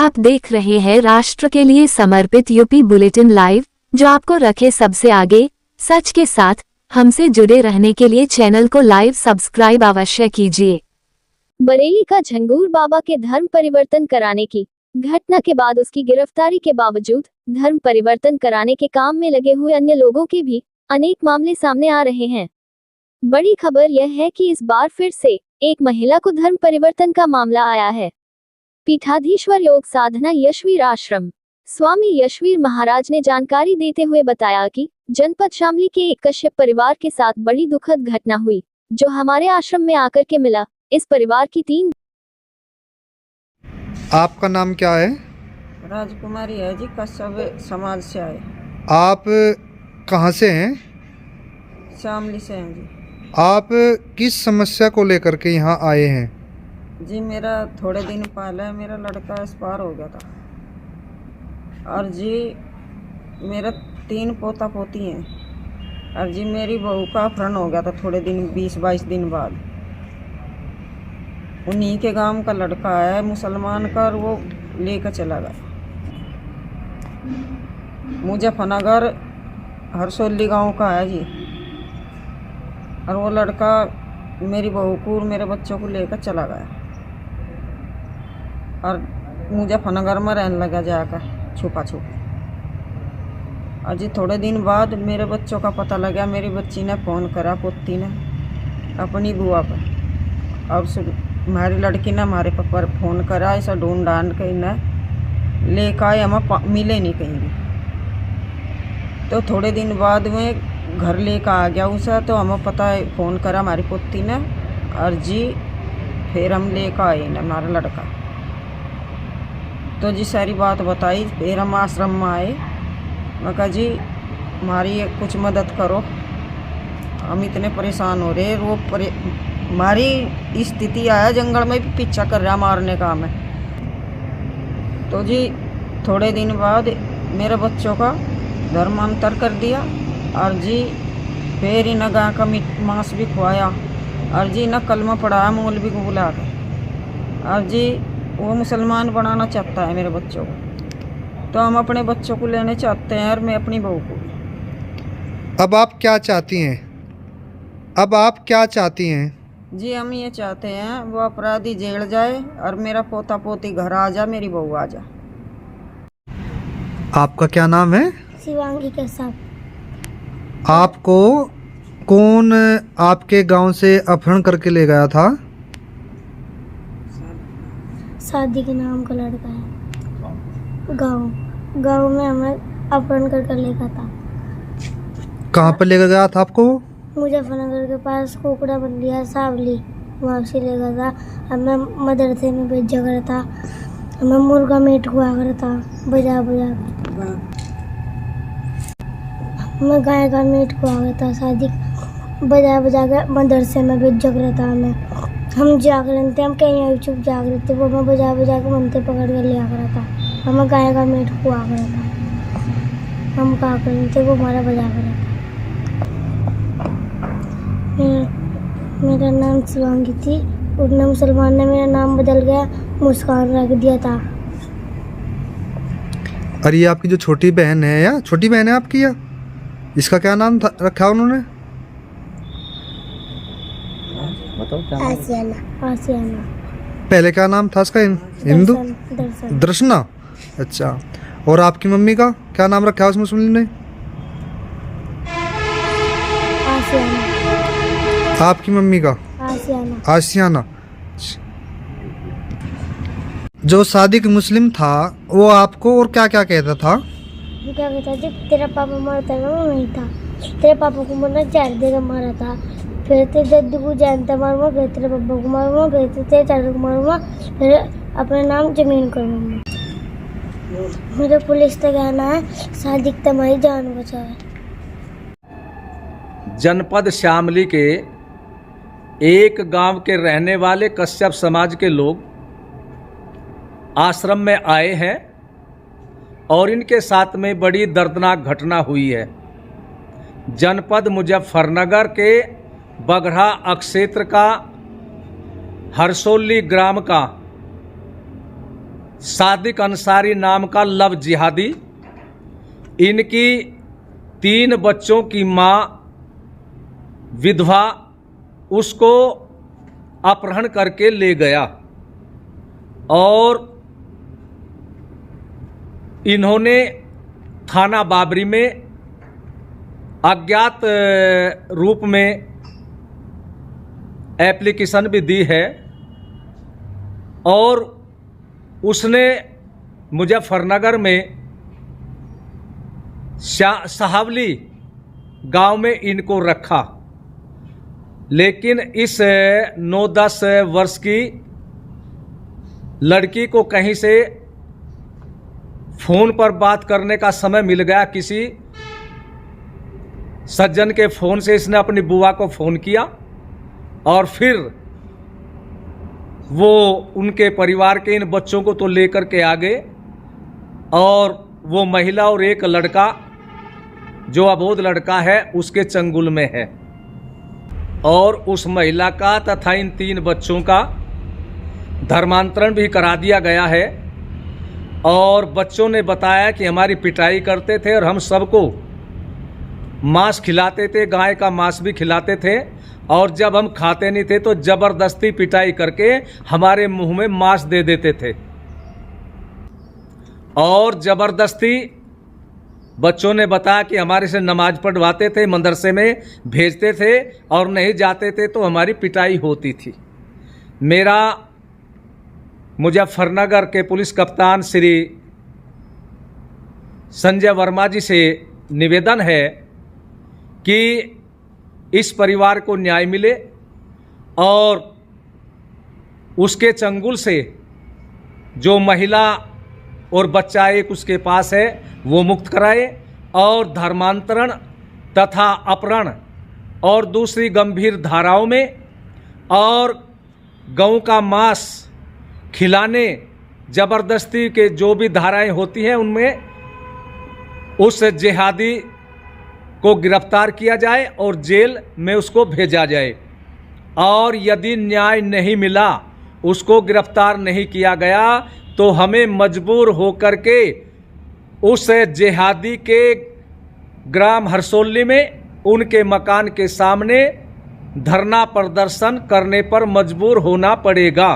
आप देख रहे हैं राष्ट्र के लिए समर्पित यूपी बुलेटिन लाइव, जो आपको रखे सबसे आगे। सच के साथ हमसे जुड़े रहने के लिए चैनल को लाइव सब्सक्राइब अवश्य कीजिए। बरेली का झंगूर बाबा के धर्म परिवर्तन कराने की घटना के बाद उसकी गिरफ्तारी के बावजूद धर्म परिवर्तन कराने के काम में लगे हुए अन्य लोगों के भी अनेक मामले सामने आ रहे हैं। बड़ी खबर यह है कि इस बार फिर से एक महिला को धर्म परिवर्तन का मामला आया है। पीठाधीश्वर योग साधना यशवीर आश्रम स्वामी यशवीर महाराज ने जानकारी देते हुए बताया कि जनपद शामली के एक कश्यप परिवार के साथ बड़ी दुखद घटना हुई, जो हमारे आश्रम में आकर के मिला। इस परिवार की 3। आपका नाम क्या है? राजकुमारी है जी, कश्यप समाज से आए। आप कहाँ से हैं? शामली से हैं जी। आप किस समस्या को लेकर के यहाँ आए हैं? जी मेरा थोड़े दिन पहले मेरा लड़का एक्सपायर हो गया था, और जी मेरा 3 पोता पोती हैं, और जी मेरी बहू का अपहरण हो गया था थोड़े दिन 20-22 दिन बाद। उन्हीं के गांव का लड़का है मुसलमान का, और वो लेकर चला गया मुजफ्फरनगर हरसोली गांव का है जी। और वो लड़का मेरी बहू को और मेरे बच्चों को लेकर चला गया, और मुजफ्फरनगर में रहने लगा जाकर छुपा छुपा। और जी थोड़े दिन बाद मेरे बच्चों का पता लगा, मेरी बच्ची ने फ़ोन करा, पोती ने अपनी बुआ पर, और हमारी लड़की ने हमारे पापा फ़ोन करा, ऐसा ढूंढ ढांड के इन्हें लेकर आए, हमें मिले नहीं कहीं भी। तो थोड़े दिन बाद में घर लेकर आ गया उसे, तो हमें पता है, फ़ोन करा हमारी पोती ने, और जी फिर हम लेकर आए ना हमारा लड़का। तो जी सारी बात बताई, फिर हम आश्रम में आए। मैं कहा जी हमारी कुछ मदद करो, हम इतने परेशान हो रहे। वो हमारी स्थिति आया, जंगल में भी पीछा कर रहा मारने का हमें। तो जी थोड़े दिन बाद मेरे बच्चों का धर्मांतर कर दिया, और जी फिर इन्हें गाय का मांस भी खुआया, और जी इन्हें कलमा पढ़ाया मौलवी को बुला कर, और जी वो मुसलमान बनाना चाहता है मेरे बच्चों को। तो हम अपने बच्चों को लेने चाहते हैं, और मैं अपनी बहू को। अब आप क्या चाहती हैं? अब आप क्या चाहती हैं? जी हम ये चाहते हैं वो अपराधी जेल जाए, और मेरा पोता पोती घर आ जा, मेरी बहू आ जा। आपका क्या नाम है? शिवांगी के साथ। आपको कौन आपके गांव से अपहरण करके ले गया था? शादी के नाम का लड़का है। गांव में हमें अपहरण करके ले गया था। कहाँ पर लेकर गया था आपको? मुजफ्फरनगर के पास कोकड़ा बंदिया सावली, वहाँ से ले गया था। हमें मदरसे में भेजा करा था, हमें मुर्गा मीट हुआ करा था बजा बजा कर। हमें गाय का मीट हुआ करा था, शादी बजा बजा कर मदरसे में भेजा करा था। हम जागरण थे, हम कहीं चुप जाग रहे थे, वो हमें बजा बजा के मंदिर पकड़ कर लिया करा था। हमें गाय का मीट खुआ करा था, हम कहा करते थे, वो हमारा बजा करा था। मेरा नाम शिवांगी थी, उन्होंने मुसलमान ने मेरा नाम बदल गया, मुस्कान रख दिया था। और ये आपकी जो छोटी बहन है, या छोटी बहन है आपकी, या इसका क्या नाम रखा उन्होंने? आसियाना। पहले क्या नाम था इसका? हिंदू दर्शना। अच्छा, और आपकी मम्मी का क्या नाम रखा है उस मुस्लिम ने? आसियाना। आपकी मम्मी का? आसियाना। जो सादिक मुस्लिम था वो आपको और क्या क्या कहता था? क्या कहता था? तेरा पापा मरता ना, वो नहीं था। तेरे पापा को मरना 4 देगा मारा था, फिर तेरे दद्दू को जानता मारूंगा, फिर तेरे पापा को मारूंगा, फिर तेरे चाचा को मारूंगा, फिर अपना नाम जमीन करूंगा। मेरा पुलिस से कहना है, सादिक तुम्हारी जान बचाए। जनपद शामली के एक गांव के रहने वाले कश्यप समाज के लोग आश्रम में आए हैं, और इनके साथ में बड़ी दर्दनाक घटना हुई है। जनपद मुजफ्फरनगर के बगरा क्षेत्र का हरसोली ग्राम का सादिक अंसारी नाम का लव जिहादी इनकी 3 बच्चों की मां विधवा उसको अपहरण करके ले गया और इन्होंने थाना बाबरी में अज्ञात रूप में एप्लीकेशन भी दी है और उसने मुजफ्फरनगर में सहावली गांव में इनको रखा, लेकिन इस 9-10 वर्ष की लड़की को कहीं से फोन पर बात करने का समय मिल गया। किसी सज्जन के फोन से इसने अपनी बुआ को फोन किया और फिर वो उनके परिवार के इन बच्चों को तो लेकर के आ गए और वो महिला और एक लड़का जो अबोध लड़का है उसके चंगुल में है और उस महिला का तथा इन 3 बच्चों का धर्मांतरण भी करा दिया गया है। और बच्चों ने बताया कि हमारी पिटाई करते थे और हम सबको मांस खिलाते थे, गाय का मांस भी खिलाते थे और जब हम खाते नहीं थे तो जबरदस्ती पिटाई करके हमारे मुंह में मांस दे देते थे और जबरदस्ती बच्चों ने बताया कि हमारे से नमाज पढ़वाते थे, मदरसे में भेजते थे और नहीं जाते थे तो हमारी पिटाई होती थी। मेरा मुजफ्फरनगर के पुलिस कप्तान श्री संजय वर्मा जी से निवेदन है कि इस परिवार को न्याय मिले और उसके चंगुल से जो महिला और बच्चा एक उसके पास है वो मुक्त कराए और धर्मांतरण तथा अपहरण और दूसरी गंभीर धाराओं में और गऊ का मांस खिलाने जबरदस्ती के जो भी धाराएं होती हैं उनमें उस जिहादी को गिरफ्तार किया जाए और जेल में उसको भेजा जाए और यदि न्याय नहीं मिला, उसको गिरफ्तार नहीं किया गया तो हमें मजबूर होकर के उस जिहादी के ग्राम हरसोली में उनके मकान के सामने धरना प्रदर्शन करने पर मजबूर होना पड़ेगा।